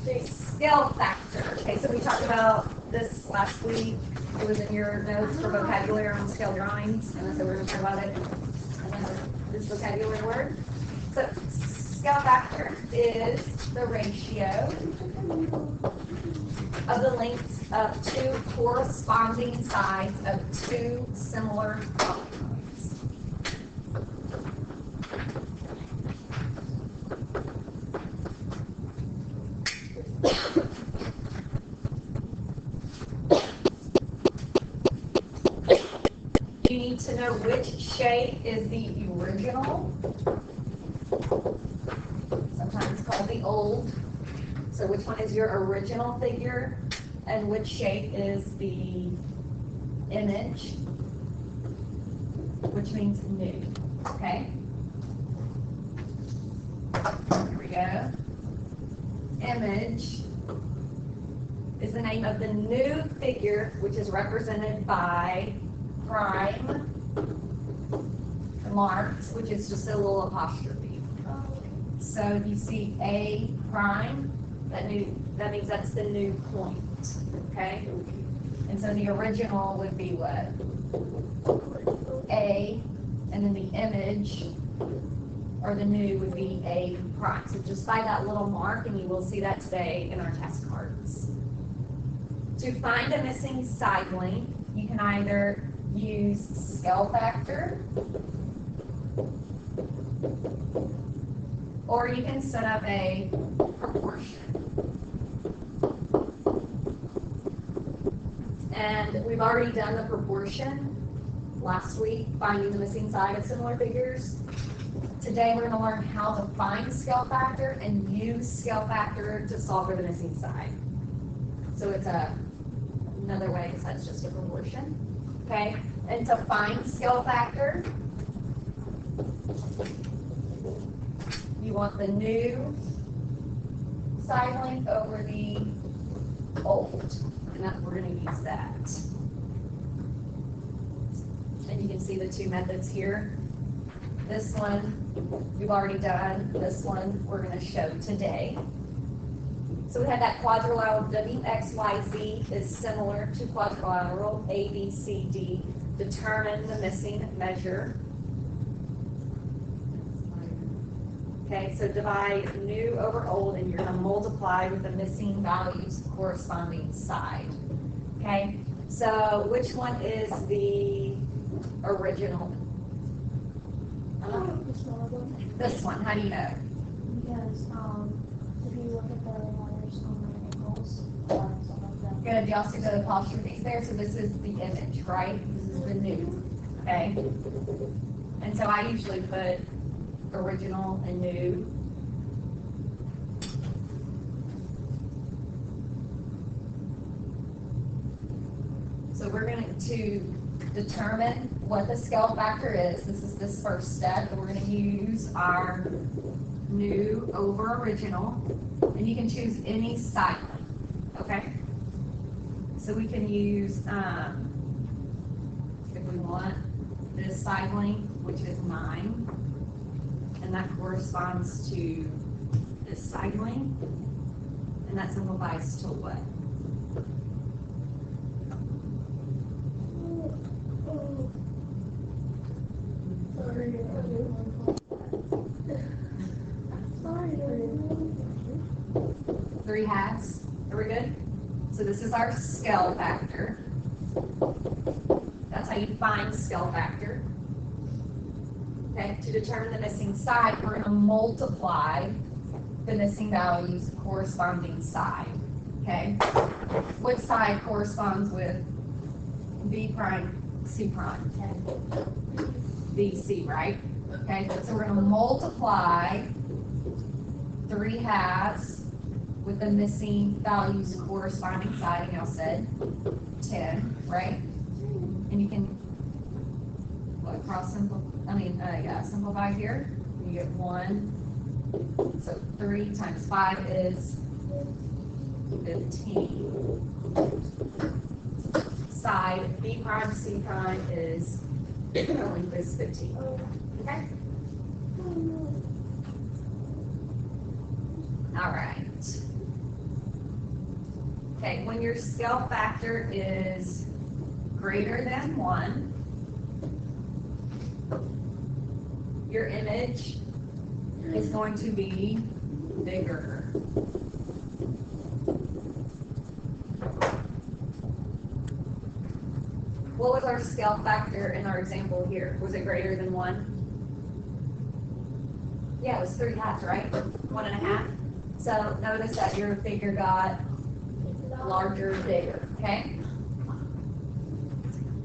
the scale factor. Okay, so we talked about this last week. It was in your notes for vocabulary on scale drawings, and so we're going to talk about it. And then this vocabulary word. So scale factor is the ratio of the lengths of two corresponding sides of two similar polygons. You need to know which shape is the original, sometimes called the old. So which one is your original figure, and which shape is the image, which means new, okay? Here we go. Image is the name of the new figure, which is represented by prime marks, which is just a little apostrophe. So if you see A prime, that means that's the new point, okay? And so the original would be what? A, and then the image, or the new, would be A prime. So just by that little mark, and you will see that today in our test cards. To find a missing side length, you can either use scale factor, or you can set up a proportion. And we've already done the proportion last week, finding the missing side of similar figures. Today we're going to learn how to find scale factor and use scale factor to solve for the missing side. So it's another way besides just a proportion. Okay, and to find scale factor, you want the new side length over the old, and we're going to use that. And you can see the two methods here. This one we've already done. This one we're going to show today. So we had that quadrilateral WXYZ is similar to quadrilateral ABCD. Determine the missing measure. Okay, so divide new over old, and you're going to multiply with the missing values corresponding side. Okay, so which one is the original? This one. How do you know? Because if you look at the letters on the angles, some of them. Good. You also go to apostrophes there. So this is the image, right? This is the new. Okay. And so I usually put original and new. So we're going to determine what the scale factor is. This is this first step, and we're going to use our new over original, and you can choose any side length, okay? So we can use, if we want, this side length, which is 9, and that corresponds to this side length, and that simplifies to what? Three halves. Are we good? So this is our scale factor. That's how you find scale factor. Okay, to determine the missing side, we're going to multiply the missing values corresponding side. Okay, which side corresponds with B prime, C prime? BC, right? Okay, so we're going to multiply 3 halves with the missing values corresponding side, and y'all said 10, right? And you can simplify here. You get 1. So 3 times 5 is 15. Side B prime C prime is length is 15. Okay. All right. Okay, when your scale factor is greater than 1, your image is going to be bigger. What was our scale factor in our example here? Was it greater than 1? Yeah, it was 3/2, right? 1.5. So notice that your figure got larger, bigger, okay?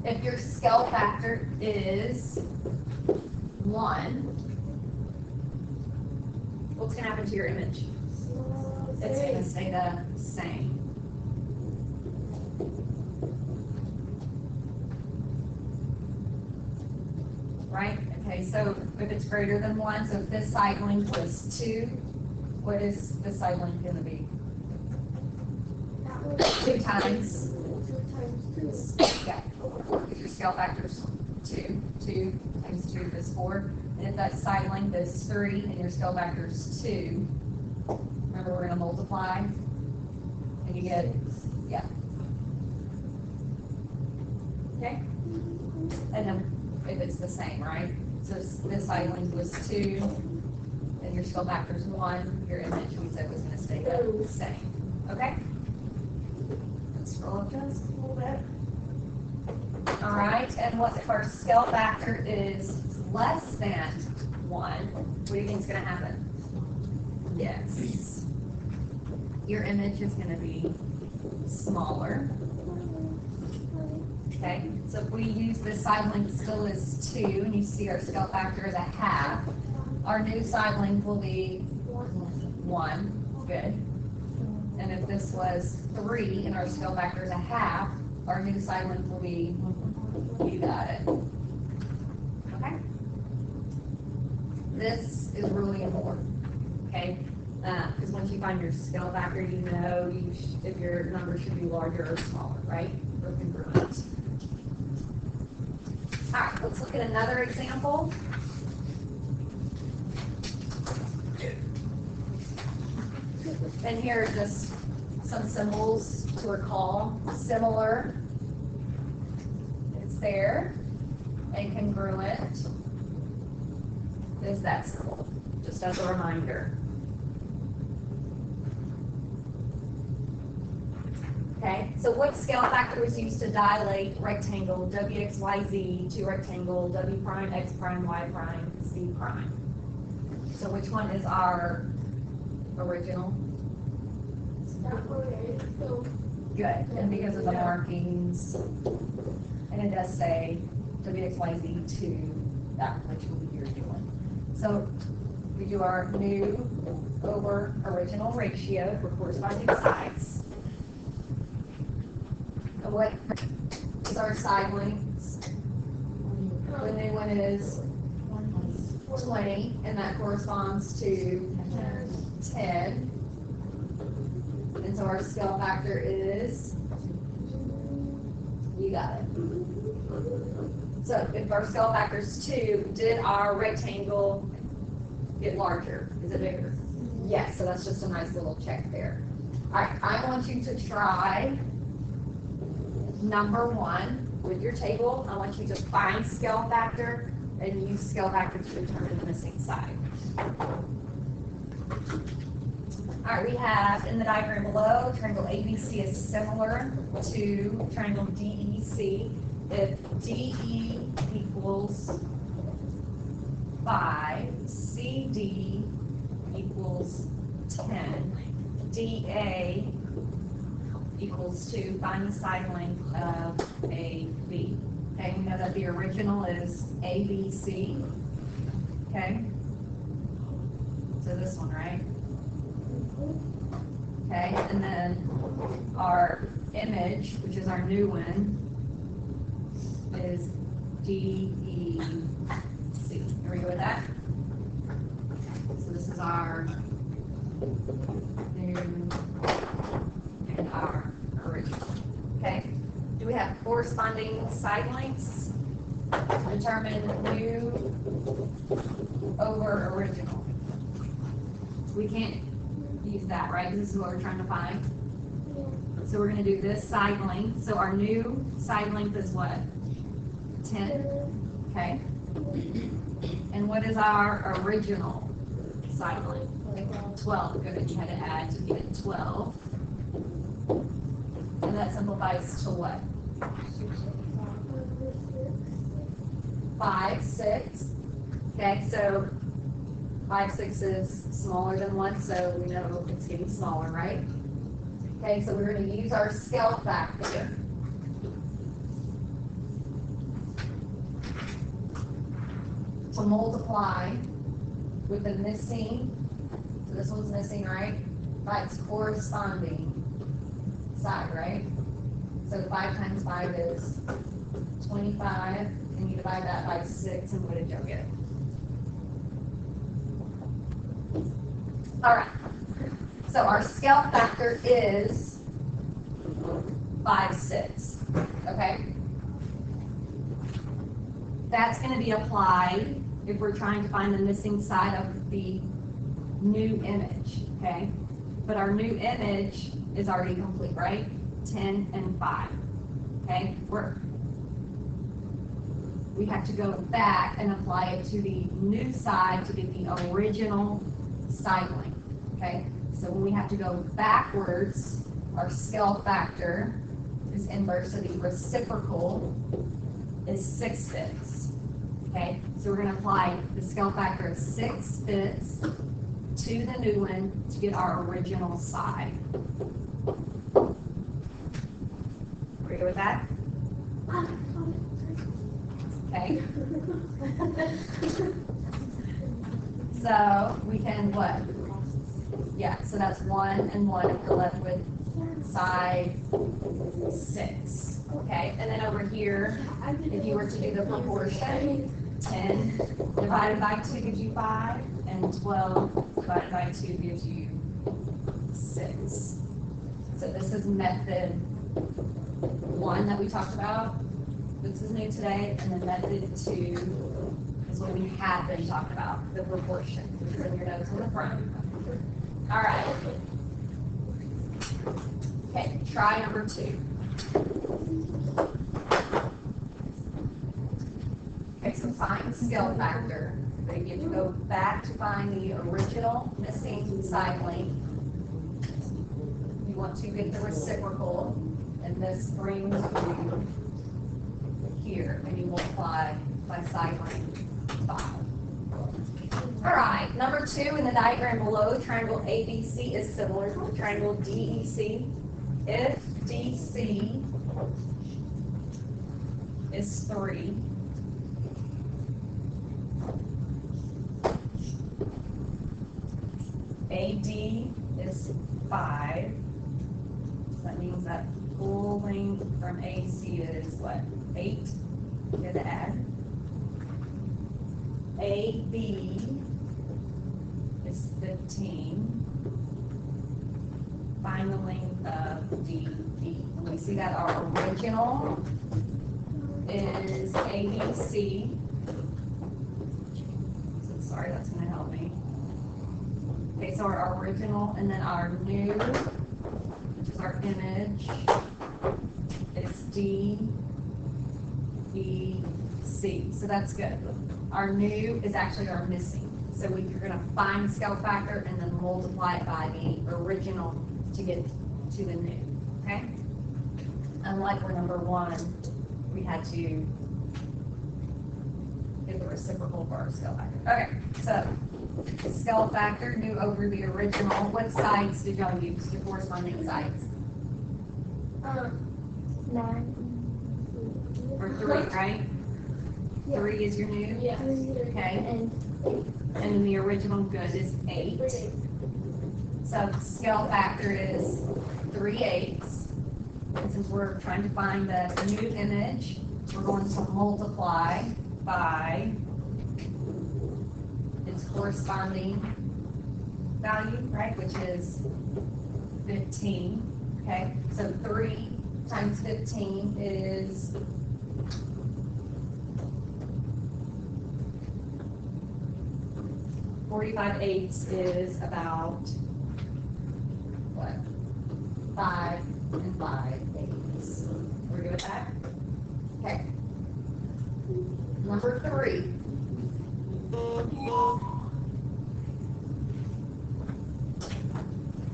If your scale factor is 1, what's going to happen to your image? It's going to stay the same. Right? Okay, so if it's greater than 1, so if this side length was 2, what is this side length going to be? 2 times. 2 times 2. Yeah. If your scale factor is 2, 2 times 2 is 4. And if that side length is 3 and your scale factor is 2, remember we're going to multiply, and you get, yeah. Okay? And then if it's the same, right? So this side length was 2, and your scale factor is 1, your image we said was going to stay the same. Okay? Let's scroll up just a little bit. All right, and what if our scale factor is less than 1? What do you think is going to happen? Yes. Your image is going to be smaller. Okay, so if we use this side length still as 2, and you see our scale factor is 1/2, our new side length will be 1. Good. And if this was 3 and our scale factor is 1/2, our new side length will be, you got it. Okay? This is really important, okay? Because once you find your scale factor, you know if your number should be larger or smaller, right? Or congruent. All right, let's look at another example. And here are just some symbols to recall. Similar, it's there, and congruent is that symbol, just as a reminder. Okay, so what scale factor was used to dilate rectangle WXYZ to rectangle W prime, X prime, Y prime, Z prime? So which one is our original? Good, and because of the markings, and it does say WXYZ to that, which will be your new one. So we do our new over original ratio for corresponding sides. And what is our side lengths? The new one is 20, and that corresponds to 10. And so our scale factor is, you got it. So if our scale factor is 2, did our rectangle get larger? Is it bigger? Yes, so that's just a nice little check there. All right, I want you to try number 1 with your table. I want you to find scale factor and use scale factor to determine the missing side. All right, we have in the diagram below, triangle ABC is similar to triangle DEC. If DE equals 5, CD equals 10, DA equals 2, find the side length of AB. Okay, we know that the original is ABC. Okay, so this one, right? Okay, and then our image, which is our new one, is DEC. Are we good with that? So this is our new and our original. Okay, do we have corresponding side lengths? Determine new over original. We can't use that, right? This is what we're trying to find. So we're gonna do this side length. So our new side length is what? 10, okay? And what is our original side length? 12, good, you had to add to get it 12. And that simplifies to what? 5, 6. Okay, so 5, 6 is smaller than 1, so we know it's getting smaller, right? Okay, so we're going to use our scale factor. To multiply with the missing, so this one's missing, right? By its corresponding side, right? So 5 times 5 is 25, and you divide that by 6, and what did you get? All right, so our scale factor is 5, 6, okay? That's going to be applied if we're trying to find the missing side of the new image, okay? But our new image is already complete, right? 10 and 5, okay? We have to go back and apply it to the new side to get the original side length, okay? So when we have to go backwards, our scale factor is inverse, so the reciprocal is 6/5, okay? So we're going to apply the scale factor of 6/5 to the new one to get our original side. Are we good with that? Okay. So we can what? Yeah, so that's 1 and 1, and we're left with side 6. Okay, and then over here, if you were to do the proportion, 10 divided by 2 gives you 5, and 12 divided by 2 gives you 6. So this is method 1 that we talked about. This is new today, and then method 2 is what we have been talking about, the proportion, which is in your notes on the front. All right. Okay, try number 2. Okay, so find scale factor. So you have to go back to find the original missing side length. You want to get the reciprocal, and this brings you here, and you multiply by side length 5. All right, number 2 in the diagram below, triangle ABC is similar to triangle DEC. If DC is 3, AD is 5, that means that full length from AC is what? 8, you have to add. AB is 15. Find the length of DB. And we see that our original is ABC. So sorry, that's going to help me. Okay, so our original, and then our new, which is our image, is DBC. So that's good. Our new is actually our missing. So we're going to find the scale factor and then multiply it by the original to get to the new, okay? Unlike for number 1, we had to get the reciprocal for our scale factor. Okay, so scale factor, new over the original. What sides did y'all use, the corresponding sides? 9. Or 3, right? Yeah. 3 is your new? Yeah. Okay. And And then the original good is 8. So scale factor is 3/8. And since we're trying to find the new image, we're going to multiply by its corresponding value, right, which is 15. Okay, so 3 times 15 is 45/8 is about what? 5, and 5 eighths. We're good with that? Okay. Number 3.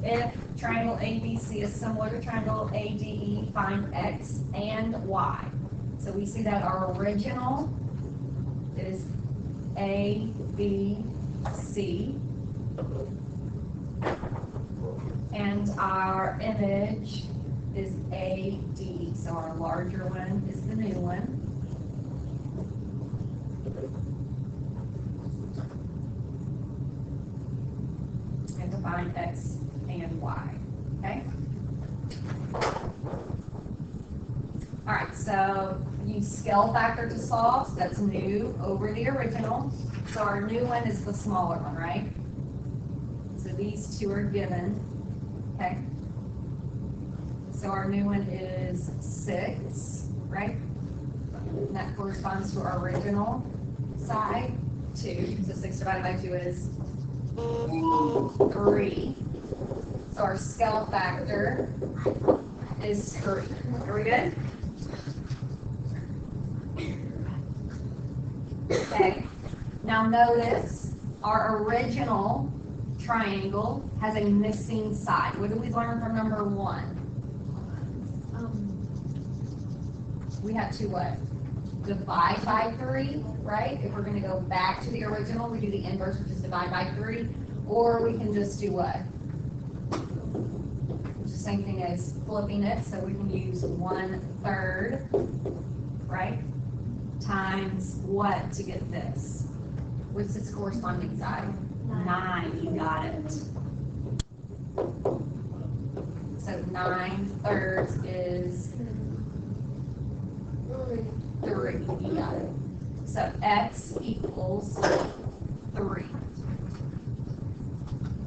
If triangle ABC is similar to triangle ADE, find X and Y. So we see that our original is ABC, and our image is AD. So our larger one is the new one. And to find X and Y, okay? All right, so use scale factor to solve. So that's new over the original. So our new one is the smaller one, right? So these two are given, okay? So our new one is 6, right? And that corresponds to our original side, 2. So 6 divided by 2 is 3. So our scale factor is 3. Are we good? Okay. Now notice our original triangle has a missing side. What did we learn from number 1? We have to what? Divide by 3, right? If we're going to go back to the original, we do the inverse, which is divide by 3. Or we can just do what? It's the same thing as flipping it, so we can use 1/3, right? Times what to get this? What's its corresponding side? 9, you got it. So 9/3 is 3, you got it. So X equals 3.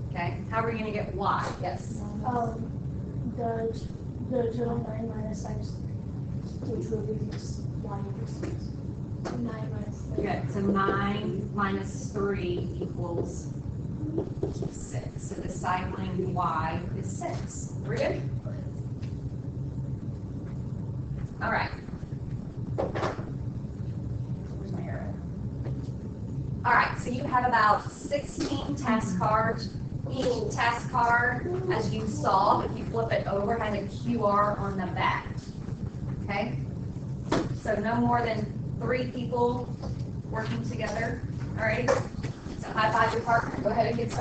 Okay, how are we gonna get Y? Yes? The total 9 minus times, which will be y equals 6. 9 minus 3. Good, so 9 minus 3 equals 6. So the side length Y is 6. We're good? All right. Where's my arrow? All right, so you have about 16 task cards. Each task card, as you saw, if you flip it over, has a QR on the back. Okay? So no more than 3 people working together. All right? So high five your partner. Go ahead and get started.